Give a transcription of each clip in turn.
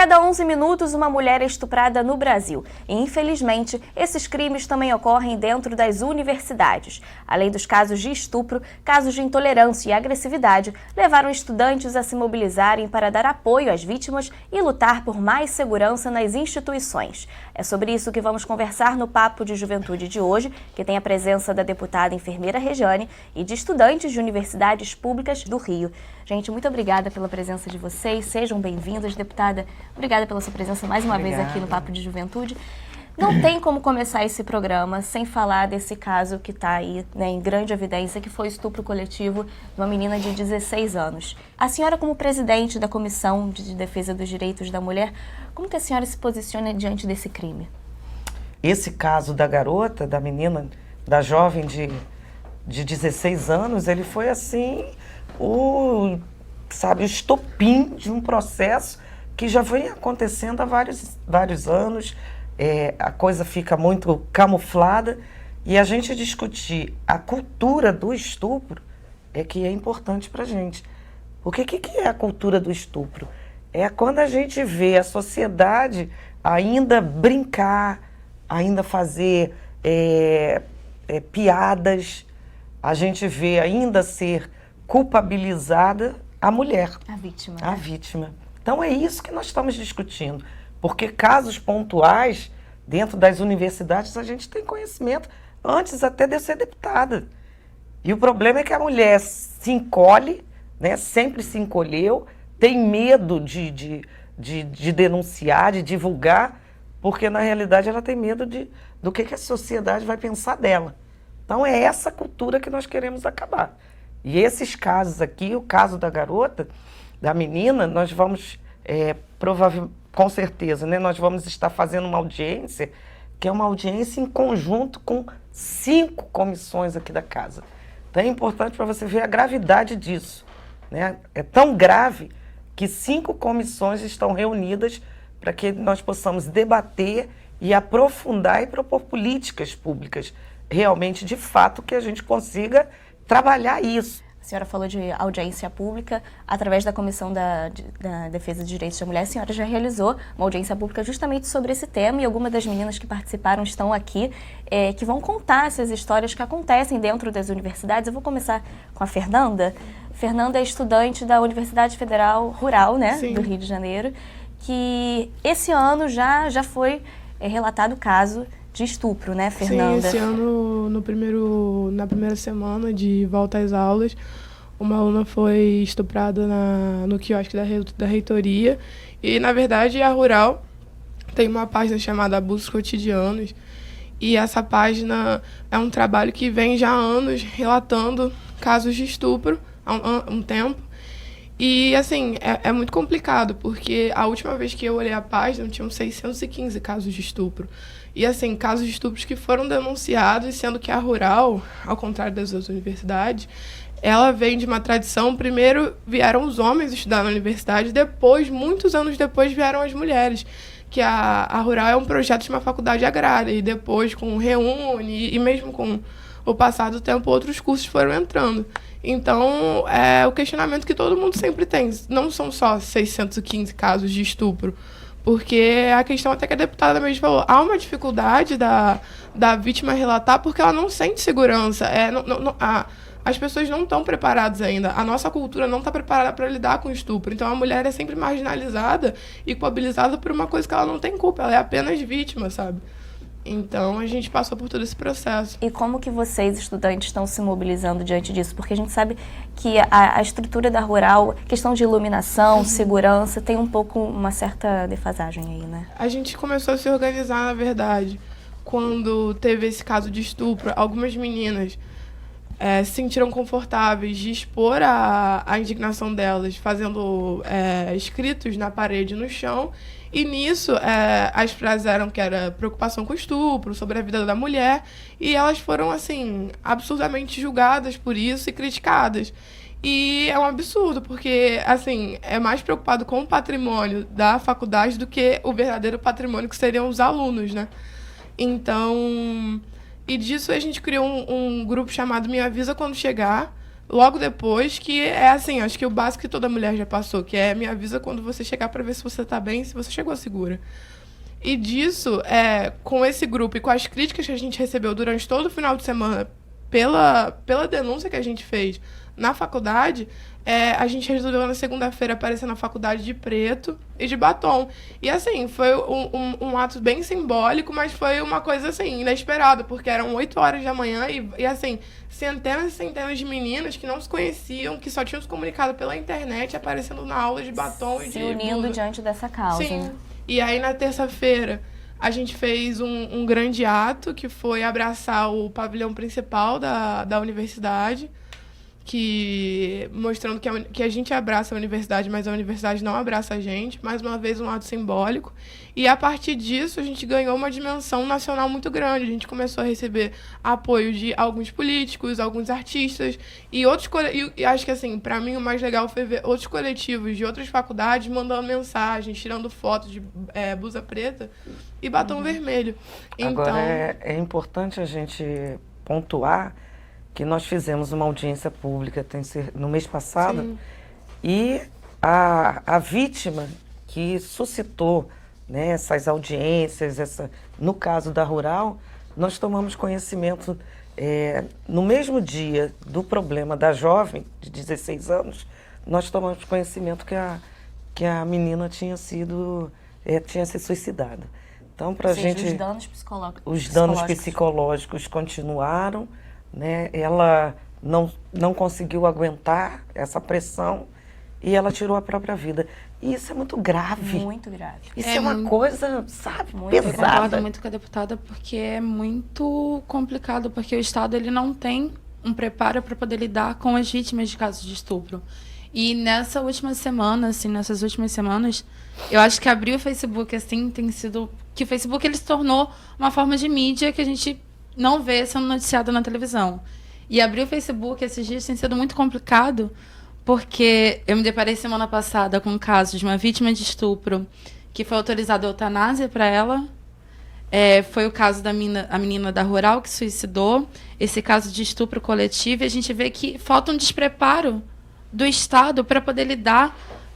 cada 11 minutos, uma mulher é estuprada no Brasil. E, infelizmente, esses crimes também ocorrem dentro das universidades. Além dos casos de estupro, casos de intolerância e agressividade levaram estudantes a se mobilizarem para dar apoio às vítimas e lutar por mais segurança nas instituições. É sobre isso que vamos conversar no Papo de Juventude de hoje, que tem a presença da deputada enfermeira Regiane e de estudantes de universidades públicas do Rio. Gente, muito obrigada pela presença de vocês. Sejam bem-vindas, deputada. Obrigada pela sua presença mais uma vez aqui no Papo de Juventude. Não tem como começar esse programa sem falar desse caso que está aí, né, em grande evidência, que foi o estupro coletivo de uma menina de 16 anos. A senhora, como presidente da Comissão de Defesa dos Direitos da Mulher, como que a senhora se posiciona diante desse crime? Esse caso da garota, da menina, da jovem de 16 anos, ele foi assim, o estopim de um processo que já vem acontecendo há vários anos. A coisa fica muito camuflada e a gente discutir a cultura do estupro é que é importante para a gente. Porque o que é a cultura do estupro? É quando a gente vê a sociedade ainda brincar, ainda fazer piadas, a gente vê ainda ser culpabilizada a mulher. A vítima. A vítima. Então é isso que nós estamos discutindo. Porque casos pontuais, dentro das universidades, a gente tem conhecimento antes até de eu ser deputada. E o problema é que a mulher se encolhe, né, sempre se encolheu, tem medo de denunciar, de divulgar, porque na realidade ela tem medo do que a sociedade vai pensar dela. Então é essa cultura que nós queremos acabar. E esses casos aqui, o caso da garota, da menina, nós vamos, com certeza, né, nós vamos estar fazendo uma audiência, que é uma audiência em conjunto com 5 comissões aqui da casa. Então é importante para você ver a gravidade disso, né? É tão grave que 5 comissões estão reunidas para que nós possamos debater e aprofundar e propor políticas públicas, realmente, de fato, que a gente consiga trabalhar isso. A senhora falou de audiência pública através da Comissão da Defesa dos Direitos da Mulher. A senhora já realizou uma audiência pública justamente sobre esse tema e algumas das meninas que participaram estão aqui, que vão contar essas histórias que acontecem dentro das universidades. Eu vou começar com a Fernanda. Fernanda é estudante da Universidade Federal Rural, né, do Rio de Janeiro, que esse ano já foi relatado o caso de estupro, né, Fernanda? Sim, esse ano, na primeira semana de volta às aulas, uma aluna foi estuprada no quiosque da reitoria. E, na verdade, a Rural tem uma página chamada Abusos Cotidianos. E essa página é um trabalho que vem já há anos relatando casos de estupro, há um tempo. E, assim, é muito complicado, porque a última vez que eu olhei a página, tinham 615 casos de estupro. E, assim, casos de estupros que foram denunciados, sendo que a Rural, ao contrário das outras universidades, ela vem de uma tradição, primeiro vieram os homens estudar na universidade, depois, muitos anos depois, vieram as mulheres. Que a Rural é um projeto de uma faculdade agrária, e depois, com o Reúne, e mesmo com o passar do tempo, outros cursos foram entrando. Então, é o questionamento que todo mundo sempre tem. Não são só 615 casos de estupro, porque a questão até que a deputada mesmo falou, há uma dificuldade da vítima relatar porque ela não sente segurança. As pessoas não estão preparadas ainda. A nossa cultura não está preparada para lidar com o estupro. Então, a mulher é sempre marginalizada e culpabilizada por uma coisa que ela não tem culpa. Ela é apenas vítima, sabe? Então, a gente passou por todo esse processo. E como que vocês, estudantes, estão se mobilizando diante disso? Porque a gente sabe que a estrutura da Rural, questão de iluminação, segurança, tem um pouco uma certa defasagem aí, né? A gente começou a se organizar, na verdade, quando teve esse caso de estupro. Algumas meninas se sentiram confortáveis de expor a indignação delas, fazendo escritos na parede, no chão. E nisso, as frases eram que era preocupação com o estupro, sobre a vida da mulher, e elas foram, assim, absurdamente julgadas por isso e criticadas. E é um absurdo, porque, assim, é mais preocupado com o patrimônio da faculdade do que o verdadeiro patrimônio que seriam os alunos, né? Então, e disso a gente criou um grupo chamado Me Avisa Quando Chegar, logo depois, que é assim, acho que o básico que toda mulher já passou, que é me avisa quando você chegar para ver se você tá bem, se você chegou segura. E disso, com esse grupo e com as críticas que a gente recebeu durante todo o final de semana pela denúncia que a gente fez na faculdade, a gente resolveu na segunda-feira aparecer na faculdade de preto e de batom. E assim, foi um ato bem simbólico, mas foi uma coisa assim, inesperada, porque eram 8 horas da manhã e assim, centenas e centenas de meninas que não se conheciam, que só tinham se comunicado pela internet, aparecendo na aula de batom e de se unindo blusa. diante dessa causa. Sim. E aí, na terça-feira, a gente fez um grande ato, que foi abraçar o pavilhão principal da universidade, mostrando que a gente abraça a universidade, mas a universidade não abraça a gente. Mais uma vez, um ato simbólico. E, a partir disso, a gente ganhou uma dimensão nacional muito grande. A gente começou a receber apoio de alguns políticos, alguns artistas e outros e acho que, assim, para mim, o mais legal foi ver outros coletivos de outras faculdades mandando mensagens, tirando fotos de blusa preta e batom vermelho. Agora, Então, é importante a gente pontuar que nós fizemos uma audiência pública no mês passado. Sim. E a vítima que suscitou, né, essas audiências, no caso da Rural, nós tomamos conhecimento no mesmo dia do problema da jovem de 16 anos, nós tomamos conhecimento que a menina tinha se suicidado. Então, para a gente... os danos psicológicos. Os danos psicológicos continuaram, né? Ela não conseguiu aguentar essa pressão e ela tirou a própria vida. E isso é muito grave. Muito grave. Isso é uma coisa, sabe, muito Eu pesada. concordo muito com a deputada, porque é muito complicado, porque o Estado ele não tem um preparo para poder lidar com as vítimas de casos de estupro. E nessas últimas semanas, eu acho que abrir o Facebook assim tem sido... Que o Facebook ele se tornou uma forma de mídia que a gente não vê sendo noticiado na televisão. E abrir o Facebook esses dias tem sido muito complicado, porque eu me deparei semana passada com um caso de uma vítima de estupro que foi autorizada a eutanásia para ela. Foi o caso da menina da Rural que se suicidou. Esse caso de estupro coletivo. E a gente vê que falta um despreparo do Estado para poder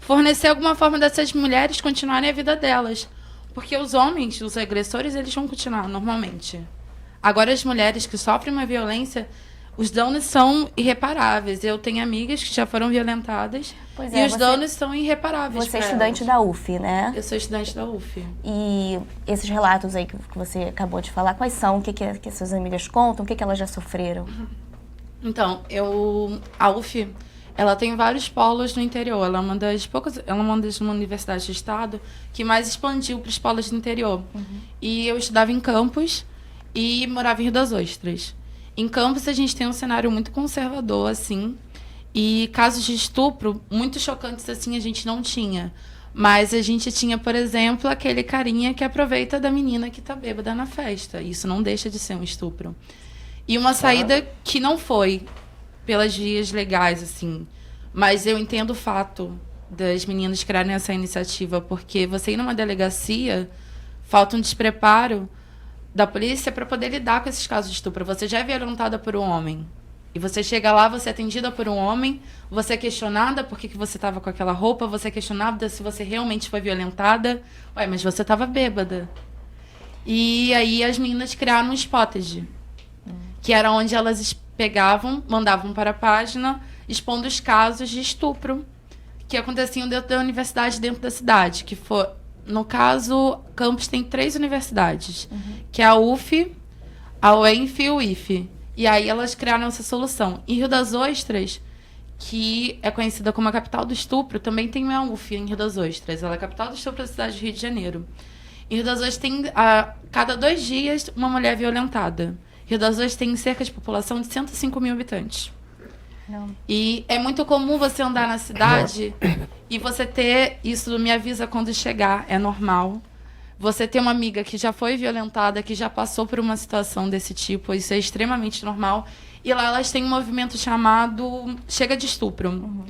fornecer alguma forma dessas mulheres continuarem a vida delas. Porque os homens, os agressores, eles vão continuar normalmente. Agora, as mulheres que sofrem uma violência, os danos são irreparáveis. Eu tenho amigas que já foram violentadas e os danos são irreparáveis. Você é estudante da UF, né? Eu sou estudante da UF. E esses relatos aí que você acabou de falar, quais são? O que suas amigas contam? O que elas já sofreram? Então, a UF, ela tem vários polos no interior. Ela é uma das universidades do estado que mais expandiu para os polos do interior. Uhum. E eu estudava em Campos e morava em Rio das Ostras. Em Campos, a gente tem um cenário muito conservador, assim, e casos de estupro muito chocantes, assim, a gente não tinha. Mas a gente tinha, por exemplo, aquele carinha que aproveita da menina que tá bêbada na festa. Isso não deixa de ser um estupro. E uma saída que não foi pelas vias legais, assim. Mas eu entendo o fato das meninas criarem essa iniciativa, porque você ir numa delegacia, falta um despreparo da polícia para poder lidar com esses casos de estupro. Você já é violentada por um homem. E você chega lá, você é atendida por um homem, você é questionada por que você estava com aquela roupa, você é questionada se você realmente foi violentada. Ué, mas você estava bêbada. E aí as meninas criaram um Spotted, que era onde elas pegavam, mandavam para a página, expondo os casos de estupro que aconteciam dentro da universidade, dentro da cidade, que foi... No caso, Campos tem 3 universidades, que é a UF, a UENF e o IFE. E aí elas criaram essa solução. Em Rio das Ostras, que é conhecida como a capital do estupro, também tem uma UF em Rio das Ostras. Ela é a capital do estupro da cidade de Rio de Janeiro. Em Rio das Ostras tem, cada 2 dias, uma mulher violentada. Rio das Ostras tem cerca de população de 105 mil habitantes. Não. E é muito comum você andar na cidade e você ter isso do me avisa quando chegar, é normal. Você ter uma amiga que já foi violentada, que já passou por uma situação desse tipo, isso é extremamente normal. E lá elas têm um movimento chamado Chega de Estupro. Uhum.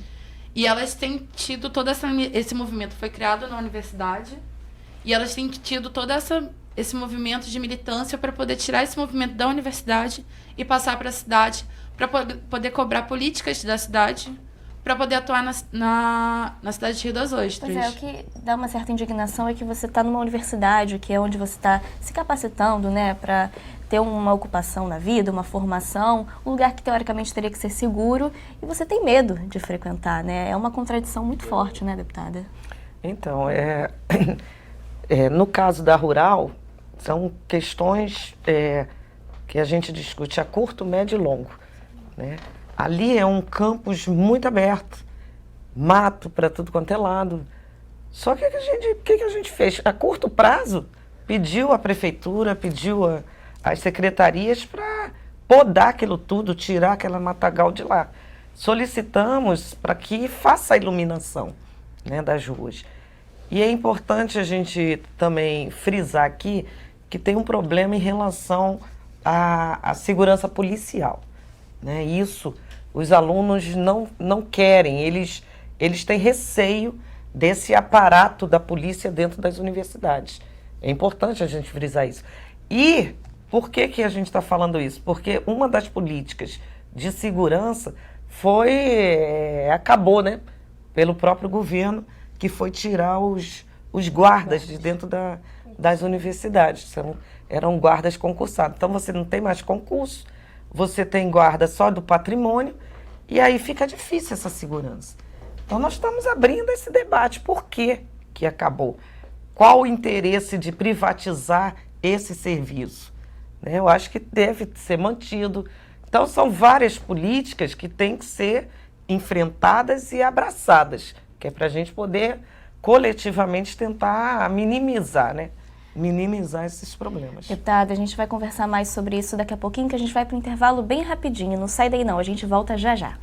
E elas têm tido todo esse movimento, foi criado na universidade, e elas têm tido todo esse movimento de militância para poder tirar esse movimento da universidade e passar para a cidade, para poder cobrar políticas da cidade, para poder atuar na cidade de Rio das Ostras. Pois é, o que dá uma certa indignação é que você está numa universidade, que é onde você está se capacitando, né, para ter uma ocupação na vida, uma formação, um lugar que teoricamente teria que ser seguro, e você tem medo de frequentar, né? É uma contradição muito forte, né, deputada? Então, no caso da Rural, são questões que a gente discute a curto, médio e longo, né? Ali é um campus muito aberto, mato para tudo quanto é lado. Só que o que a gente fez? A curto prazo, pediu a prefeitura, pediu as secretarias para podar aquilo tudo, tirar aquela matagal de lá. Solicitamos para que faça a iluminação, né, das ruas. E é importante a gente também frisar aqui que tem um problema em relação à segurança policial, né? Isso os alunos não querem, eles têm receio desse aparato da polícia dentro das universidades. É importante a gente frisar isso. E por que a gente está falando isso? Porque uma das políticas de segurança acabou, né, pelo próprio governo, que foi tirar os guardas de dentro das universidades. Eram guardas concursados. Então você não tem mais concurso, você tem guarda só do patrimônio, e aí fica difícil essa segurança. Então nós estamos abrindo esse debate. Por que acabou? Qual o interesse de privatizar esse serviço? Né? Eu acho que deve ser mantido. Então são várias políticas que têm que ser enfrentadas e abraçadas, que é para a gente poder coletivamente tentar minimizar, né? Minimizar esses problemas. Deputada, a gente vai conversar mais sobre isso daqui a pouquinho, que a gente vai para o intervalo bem rapidinho. Não sai daí não, a gente volta já já.